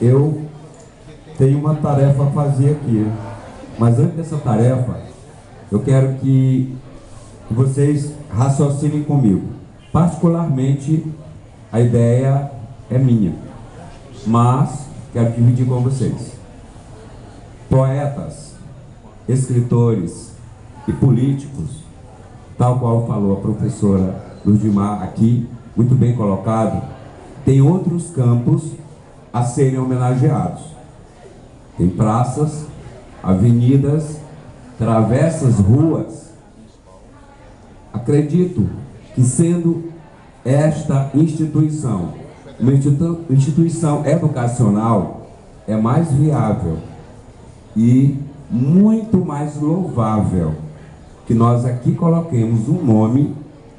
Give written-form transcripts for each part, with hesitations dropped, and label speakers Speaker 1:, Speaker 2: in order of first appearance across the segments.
Speaker 1: Eu tenho uma tarefa a fazer aqui, mas antes dessa tarefa, eu quero que vocês raciocinem comigo. Particularmente, a ideia é minha, mas quero dividir com vocês. Poetas, escritores e políticos, tal qual falou a professora Lurdimar aqui, muito bem colocado, tem outros campos a serem homenageados. Tem praças, avenidas, travessas, ruas. Acredito que, sendo esta instituição uma instituição educacional, é mais viável e muito mais louvável que nós aqui coloquemos um nome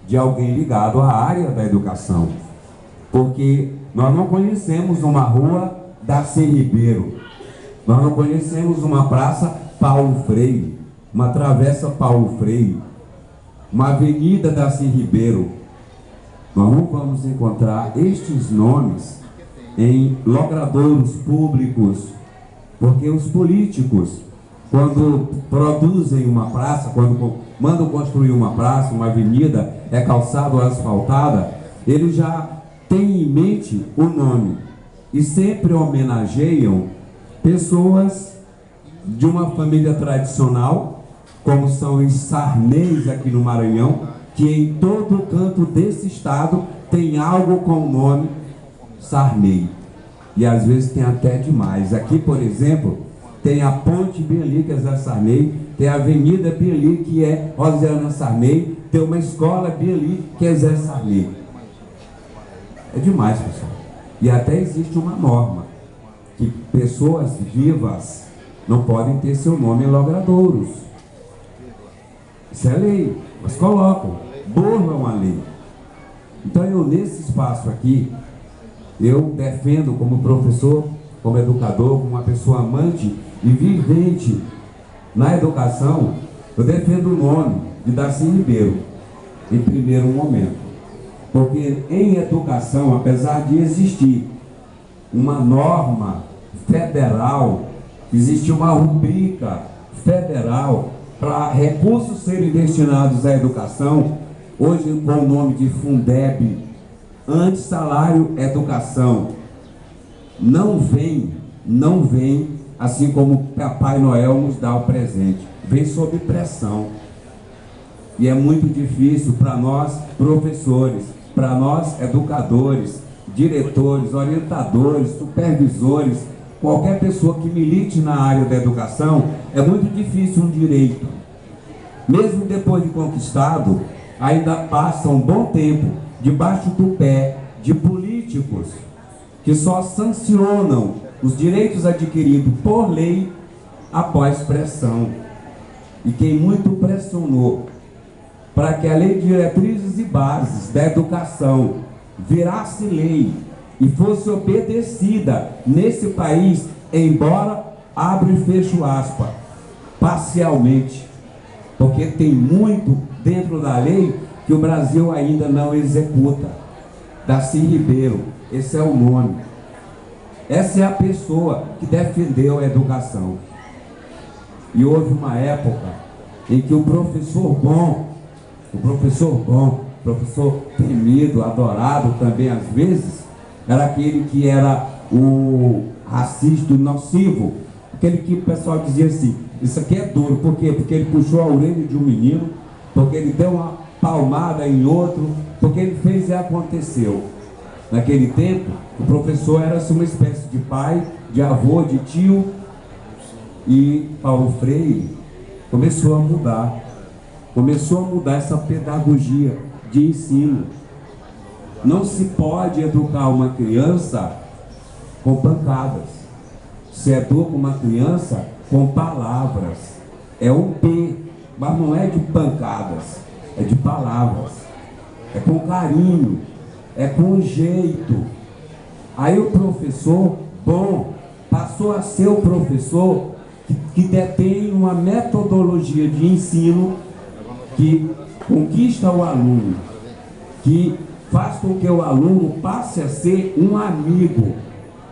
Speaker 1: de alguém ligado à área da educação, porque nós não conhecemos uma rua Darcy Ribeiro, nós não conhecemos uma praça Paulo Freire, uma travessa Paulo Freire, uma avenida Darcy Ribeiro. Nós não vamos encontrar estes nomes em logradouros públicos, porque os políticos, quando produzem uma praça, quando mandam construir uma praça, uma avenida, é calçada ou asfaltada, eles já têm em mente o nome e sempre homenageiam pessoas de uma família tradicional, como são os Sarneys aqui no Maranhão, que em todo canto desse estado tem algo com o nome Sarney. E às vezes tem até demais. Aqui, por exemplo, tem a ponte bem ali, que é Zé Sarney, tem a avenida bem ali, que é Rosiana Sarney, tem uma escola bem ali, que é Zé Sarney. É demais, pessoal. E até existe uma norma, que pessoas vivas não podem ter seu nome em logradouros. Isso é lei, mas colocam, burlam a lei. Então eu, nesse espaço aqui, eu defendo como professor, como educador, como uma pessoa amante e vivente na educação, eu defendo o nome de Darcy Ribeiro, em primeiro momento. Porque em educação, apesar de existir uma norma federal, existe uma rubrica federal para recursos serem destinados à educação, hoje com o nome de Fundeb, antes salário educação, não vem assim como Papai Noel nos dá o presente, vem sob pressão. E é muito difícil para nós professores, para nós educadores, diretores, orientadores, supervisores, qualquer pessoa que milite na área da educação, é muito difícil um direito. Mesmo depois de conquistado, ainda passa um bom tempo debaixo do pé de políticos que só sancionam os direitos adquiridos por lei após pressão. E quem muito pressionou para que a lei de diretrizes e bases da educação virasse lei e fosse obedecida nesse país, embora, abre e fecho aspas, parcialmente, porque tem muito dentro da lei que o Brasil ainda não executa. Darcy Ribeiro, esse é o nome. Essa é a pessoa que defendeu a educação. E houve uma época em que o professor temido, adorado também às vezes, era aquele que era o racista, o nocivo, aquele que o pessoal dizia assim, isso aqui é duro, por quê? Porque ele puxou a orelha de um menino, porque ele deu uma palmada em outro, porque ele fez e aconteceu. Naquele tempo, o professor era assim, uma espécie de pai, de avô, de tio, e Paulo Freire começou a mudar essa pedagogia de ensino. Não se pode educar uma criança com pancadas. Se educa uma criança com palavras. É um P, mas não é de pancadas, é de palavras. É com carinho, é com jeito. Aí o professor bom passou a ser o professor que detém uma metodologia de ensino que conquista o aluno, que faz com que o aluno passe a ser um amigo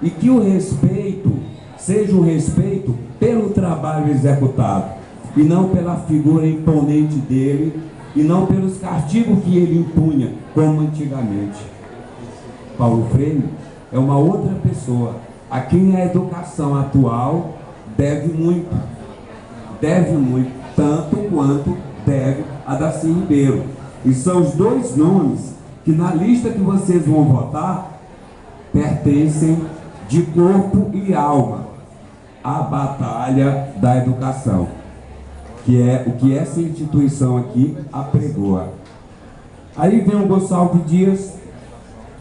Speaker 1: e que o respeito seja um respeito pelo trabalho executado e não pela figura imponente dele e não pelos castigos que ele impunha, como antigamente. Paulo Freire é uma outra pessoa a quem a educação atual deve muito, tanto quanto deve a Darcy Ribeiro. E são os dois nomes que na lista que vocês vão votar pertencem de corpo e alma à batalha da educação, que é o que essa instituição aqui apregoa. Aí vem o Gonçalves Dias,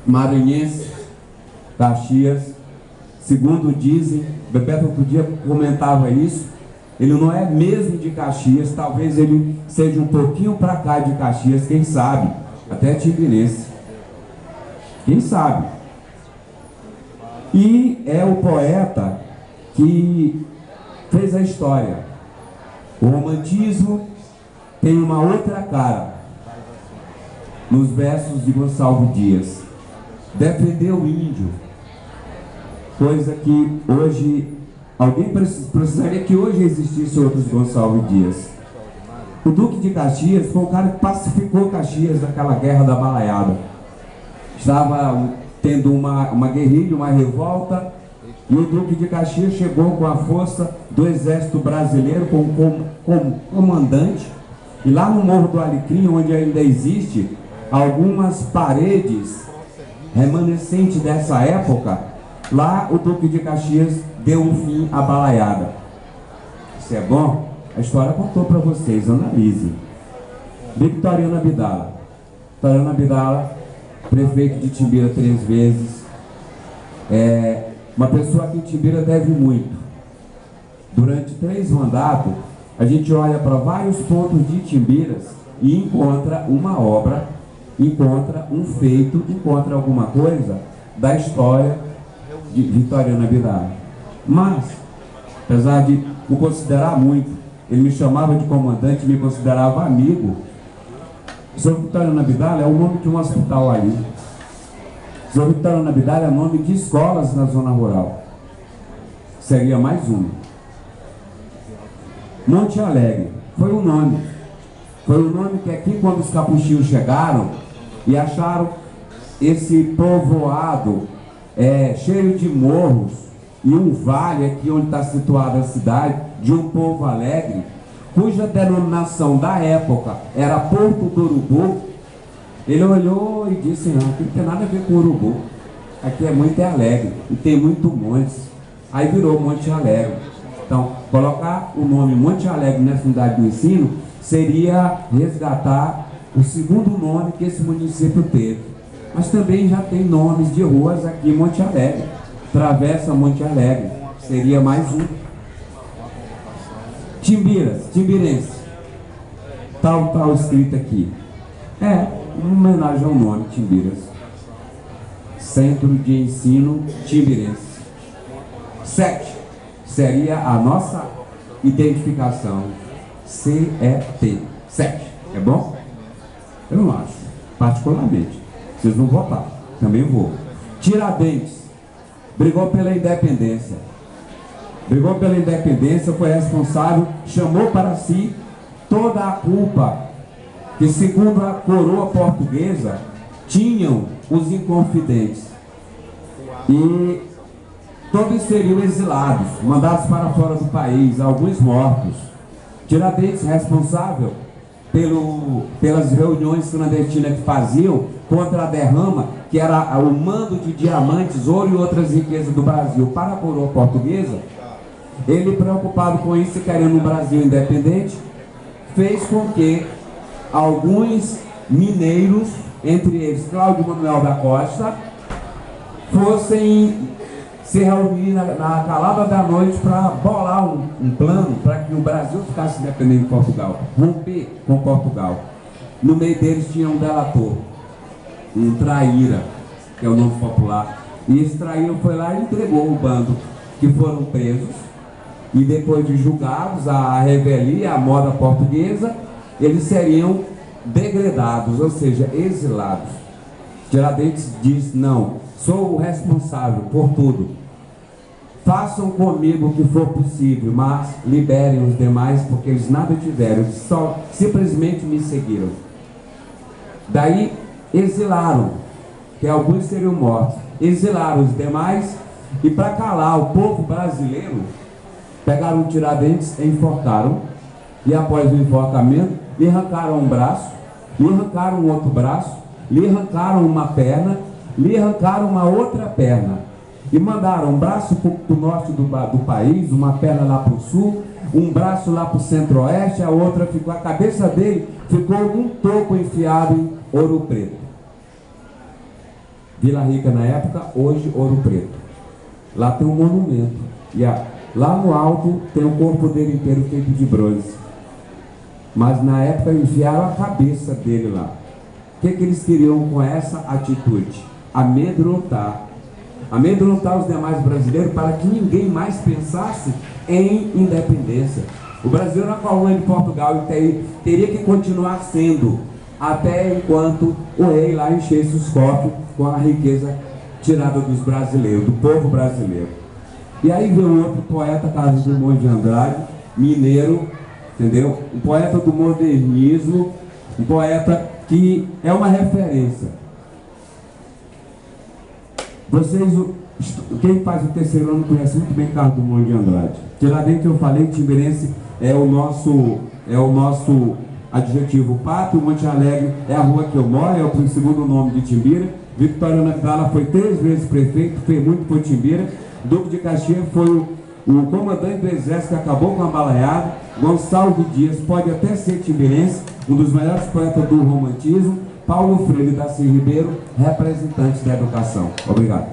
Speaker 1: maranhense, Caxias, segundo dizem, Bebeto outro dia comentava isso, ele não é mesmo de Caxias, talvez ele seja um pouquinho para cá de Caxias, quem sabe, até tibirense, quem sabe. E é o poeta que fez a história. O romantismo tem uma outra cara nos versos de Gonçalves Dias. Defendeu o índio, coisa que hoje, alguém precisaria que hoje existisse outros Gonçalves Dias. O Duque de Caxias foi um cara que pacificou Caxias naquela guerra da Balaiada. Estava tendo uma guerrilha, uma revolta, e o Duque de Caxias chegou com a força do exército brasileiro como comandante, e lá no Morro do Alecrim, onde ainda existe algumas paredes remanescentes dessa época, lá o Duque de Caxias deu um fim à balaiada. Isso é bom? A história contou para vocês, analisem. Victoriano Abdala. Victoriano Abdala, prefeito de Timbira 3 vezes, uma pessoa que Timbira deve muito. Durante 3 mandatos, a gente olha para vários pontos de Timbiras e encontra uma obra, encontra um feito, encontra alguma coisa da história de Victoriano Abdala. Mas, apesar de o considerar muito, ele me chamava de comandante, me considerava amigo. Sr. Victoriano Abdala é o nome de um hospital ali. Sr. Victoriano Abdala é o nome de escolas na zona rural. Seria mais uma. Monte Alegre foi o nome. Foi o nome que aqui, quando os capuchinhos chegaram e acharam esse povoado cheio de morros e um vale aqui onde está situada a cidade, de um povo alegre, cuja denominação da época era Porto do Urubu, ele olhou e disse: não, aqui não tem nada a ver com Urubu, aqui é muito alegre e tem muito montes. Aí virou Monte Alegre. Então, colocar o nome Monte Alegre nessa unidade do ensino seria resgatar o segundo nome que esse município teve. Mas também já tem nomes de ruas aqui em Monte Alegre. Travessa Monte Alegre, seria mais um. Timbiras, timbirense. Tal escrito aqui. Uma homenagem ao nome, Timbiras. Centro de Ensino Timbirense. 7 seria a nossa identificação. CET. 7. É bom? Eu não acho, particularmente. Vocês vão votar, também vou. Tiradentes. Brigou pela independência. Brigou pela independência, foi responsável, chamou para si toda a culpa que, segundo a coroa portuguesa, tinham os inconfidentes. E todos seriam exilados, mandados para fora do país, alguns mortos. Tiradentes responsável pelas reuniões clandestinas que faziam contra a derrama, que era o mando de diamantes, ouro e outras riquezas do Brasil para a coroa portuguesa. Ele, preocupado com isso e querendo um Brasil independente, fez com que alguns mineiros, entre eles Cláudio Manuel da Costa, fossem se reunir na calada da noite para bolar um plano para que o Brasil ficasse independente de Portugal, romper com Portugal. No meio deles tinha um delator, um traíra, que é o nome popular, e esse traíra foi lá e entregou o bando, que foram presos, e depois de julgados, a revelia, a moda portuguesa, eles seriam degradados, ou seja, exilados. Tiradentes diz: não, sou o responsável por tudo. façam comigo o que for possível, mas liberem os demais, porque eles nada tiveram, eles só simplesmente me seguiram. Daí exilaram, que alguns seriam mortos, exilaram os demais, e para calar o povo brasileiro, pegaram um Tiradentes e enforcaram, e após o enforcamento, lhe arrancaram um braço, lhe arrancaram um outro braço, lhe arrancaram uma perna, lhe arrancaram uma outra perna, e mandaram um braço para o norte do país, uma perna lá para o sul, um braço lá para o centro-oeste, a outra ficou, a cabeça dele ficou num toco enfiado em Ouro Preto. Vila Rica na época, hoje Ouro Preto. Lá tem um monumento, e lá no alto tem o corpo dele inteiro feito de bronze. Mas na época enfiaram a cabeça dele lá. O que eles queriam com essa atitude? Amedrontar os demais brasileiros para que ninguém mais pensasse em independência. O Brasil era colônia de Portugal e teria que continuar sendo até enquanto o rei lá enchesse os cofres com a riqueza tirada dos brasileiros, do povo brasileiro. E aí veio outro poeta, Carlos Drummond de Andrade, mineiro, entendeu? Um poeta do modernismo, um poeta que é uma referência. Vocês, quem faz o terceiro ano conhece muito bem Carlos Drummond de Andrade. Tiradentes, eu falei, Timbirense é o nosso adjetivo pátrio. Monte Alegre é a rua que eu moro, é o segundo nome de Timbira. Victoriano Abdala foi 3 vezes prefeito, fez muito por Timbira. Duque de Caxias foi o comandante do exército que acabou com a balaiada. Gonçalves Dias pode até ser timbirense, um dos melhores poetas do romantismo. Paulo Freire da Silva Ribeiro, representante da educação. Obrigado.